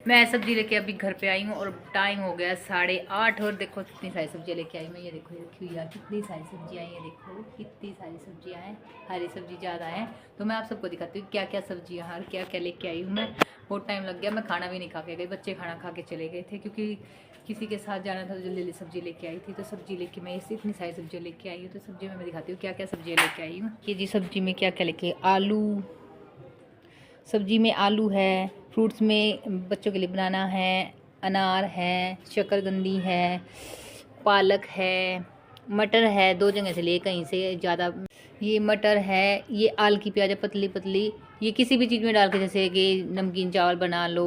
मैं सब्जी लेके अभी घर पे आई हूँ और टाइम हो गया 8:30 और देखो कितनी सारी सब्जियाँ लेके आई मैं। ये देखो ये रखी हुई है, कितनी सारी सब्जियाँ हैं। ये देखो कितनी सारी सब्जियाँ हैं, हरी सब्जी ज़्यादा है। तो मैं आप सबको दिखाती हूँ क्या क्या सब्जियाँ और क्या क्या लेके आई हूँ मैं। बहुत टाइम लग गया, मैं खाना भी नहीं खा के गई, बच्चे खाना खा के चले गए थे क्योंकि किसी के साथ जाना था तो जल्दी जल्दी सब्जी लेके आई थी। तो सब्जी लेके मैं इससे इतनी सारी सब्जियाँ लेके आई हूँ। तो सब्जी में मैं दिखाती हूँ क्या क्या सब्जियाँ लेके आई हूँ। ये जी सब्जी में क्या क्या लेके, आलू, सब्जी में आलू है, फ्रूट्स में बच्चों के लिए बनाना है, अनार है, शकरकंदी है, पालक है, मटर है, 2 जगह से लिए कहीं से ज़्यादा। ये मटर है, ये आल की प्याज पतली पतली, ये किसी भी चीज़ में डाल के जैसे कि नमकीन चावल बना लो,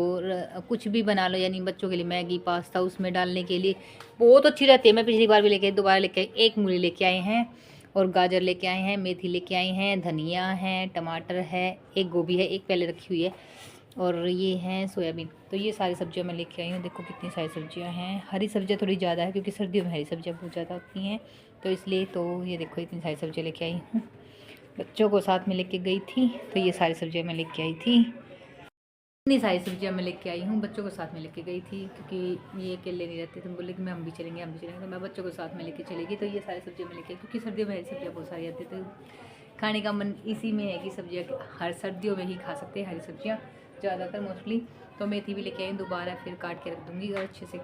कुछ भी बना लो, यानी बच्चों के लिए मैगी पास्ता उसमें डालने के लिए बहुत अच्छी रहती है। मैं पिछली बार भी लेके दोबारा लेके आई, एक मूली लेके आए हैं और गाजर लेके आए हैं, मेथी लेके आए हैं, धनिया है, टमाटर है, एक गोभी है, एक पहले रखी हुई है, और ये है सोयाबीन। तो ये सारी सब्जियां मैं लेके आई हूँ। देखो कितनी सारी सब्जियां हैं। हरी सब्जियां थोड़ी ज़्यादा है क्योंकि सर्दियों में हरी सब्जियां बहुत ज़्यादा होती हैं, तो इसलिए तो ये देखो इतनी सारी सब्जियां लेके आई हूँ। बच्चों को साथ में लेके गई थी तो ये सारी सब्जियाँ मैं लेके आई थी। इतनी सारी सब्जियाँ मैं लेके आई हूँ, बच्चों को साथ में लेके गई थी क्योंकि ये अकेले नहीं रहते थे। बोले कि मैं हम भी चलेंगे तो मैं बच्चों को साथ में लेके चलेगी। तो ये सारी सब्जियाँ मैं लेके आई क्योंकि सर्दियों में हरी सब्जियाँ बहुत सारी आती थी। खाने का मन इसी में है कि सब्जियाँ हर सर्दियों में ही खा सकते हैं हरी सब्जियाँ ज़्यादातर मोस्टली। तो मेथी भी लेके आई, दोबारा फिर काट के रख दूँगी और अच्छे से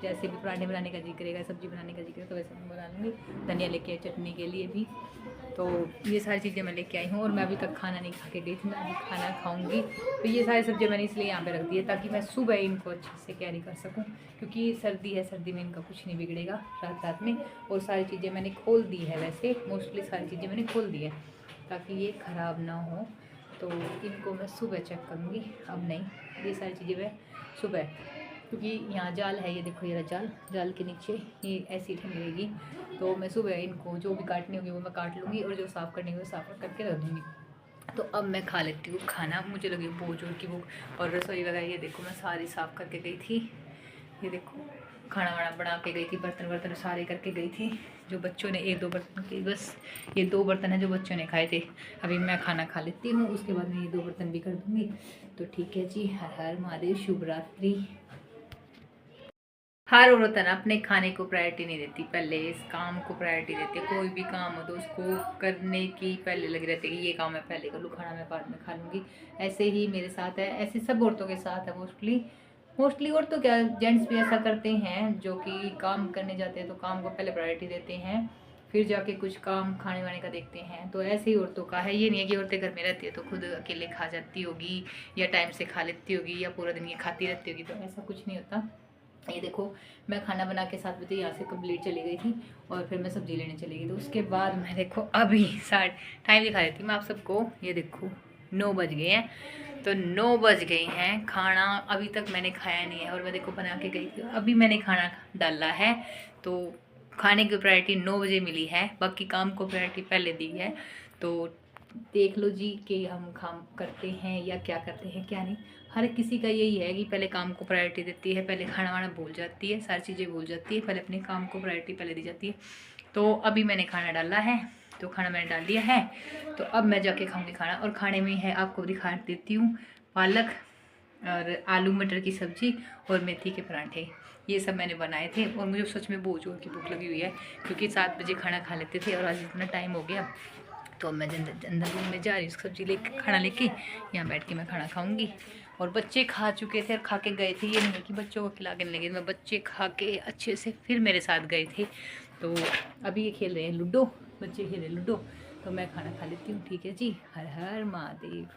जैसे भी पराठे बनाने का जी करेगा, सब्जी बनाने का जी करेगा तो वैसे मैं बना लूँगी। धनिया लेके आई चटनी के लिए भी। तो ये सारी चीज़ें मैं लेके आई हूँ और मैं अभी तक खाना नहीं खा के गई थी, मैं अभी खाना खाऊंगी। तो ये सारी सब्जियाँ मैंने इसलिए यहाँ पे रख दी है ताकि मैं सुबह इनको अच्छे से कैरी कर सकूँ, क्योंकि सर्दी है, सर्दी में इनका कुछ नहीं बिगड़ेगा रात रात में। और सारी चीज़ें मैंने खोल दी है, वैसे मोस्टली सारी चीज़ें मैंने खोल दी है ताकि ये ख़राब ना हो। तो इनको मैं सुबह चेक करूँगी, अब नहीं, ये सारी चीज़ें मैं सुबह, क्योंकि यहाँ जाल है, ये देखो ये जाल के नीचे ये ऐसी ठहरेगी। तो मैं सुबह इनको जो भी काटनी होगी वो मैं काट लूँगी और जो साफ़ करनी होगी वो साफ़ करके रख दूँगी। तो अब मैं खा लेती हूँ खाना, मुझे लगी बहुत जोर की भूख। और रसोई वगैरह ये देखो मैं सारी साफ़ करके गई थी, ये देखो खाना वाना बना के गई थी, बर्तन वर्तन सारे करके गई थी। जो बच्चों ने 1-2 बर्तन के, बस ये 2 बर्तन हैं जो बच्चों ने खाए थे। अभी मैं खाना खा लेती हूँ, उसके बाद मैं ये 2 बर्तन भी कर दूँगी। तो ठीक है जी, हर हर महादेव, शुभ रात्रि। हर औरत है ना अपने खाने को प्रायोरिटी नहीं देती, पहले इस काम को प्रायोरिटी देती है। कोई भी काम हो तो उसको करने की पहले लगी रहती है कि ये काम मैं पहले कर लूँ, खाना मैं बाद में खा लूँगी। ऐसे ही मेरे साथ है, ऐसे सब औरतों के साथ है मोस्टली और तो क्या जेंट्स भी ऐसा करते हैं जो कि काम करने जाते हैं तो काम को पहले प्रायोरिटी देते हैं, फिर जाके कुछ काम खाने वाने का देखते हैं। तो ऐसे ही औरतों का है, ये नहीं है कि औरतें घर में रहती है तो खुद अकेले खा जाती होगी या टाइम से खा लेती होगी या पूरा दिन ये खाती रहती होगी, तो ऐसा कुछ नहीं होता। ये देखो मैं खाना बना के 7 बजे यहाँ से कंप्लीट चली गई थी और फिर मैं सब्जी लेने चली गई। तो उसके बाद मैं देखो अभी टाइम दिखा देती हूँ मैं आप सबको। ये देखो 9 बज गए हैं, तो 9 बज गए हैं, खाना अभी तक मैंने खाया नहीं है और मैं देखो बना के गई थी, अभी मैंने खाना डाला है। तो खाने की प्रायोरिटी 9 बजे मिली है, बाकी काम को प्रायोरिटी पहले दी है। तो देख लो जी कि हम काम करते हैं या क्या करते हैं क्या नहीं। हर किसी का यही है कि पहले काम को प्रायोरिटी देती है, पहले खाना वाना भूल जाती है, सारी चीज़ें भूल जाती है, पहले अपने काम को प्रायोरिटी पहले दी जाती है। तो अभी मैंने खाना डाला है, तो खाना मैंने डाल दिया है, तो अब मैं जाके खाऊंगी खाना। और खाने में है आपको दिखा देती हूँ, पालक और आलू मटर की सब्ज़ी और मेथी के पराठे, ये सब मैंने बनाए थे। और मुझे सच में बहुत जोर की भूख लगी हुई है क्योंकि 7 बजे खाना खा लेते थे और आज इतना टाइम हो गया। तो मैं अंदर रूम में जा रही हूँ, सब्जी लेके खाना लेके यहाँ बैठ के मैं खाना खाऊंगी। और बच्चे खा चुके थे और खा के गए थे, ये नहीं है कि बच्चों को खिला के नहीं लगे, मैं बच्चे खा के अच्छे से फिर मेरे साथ गए थे। तो अभी ये खेल रहे हैं लूडो, बच्चे खेल रहे हैं लूडो। तो मैं खाना खा लेती हूँ, ठीक है जी, हर हर महादेव।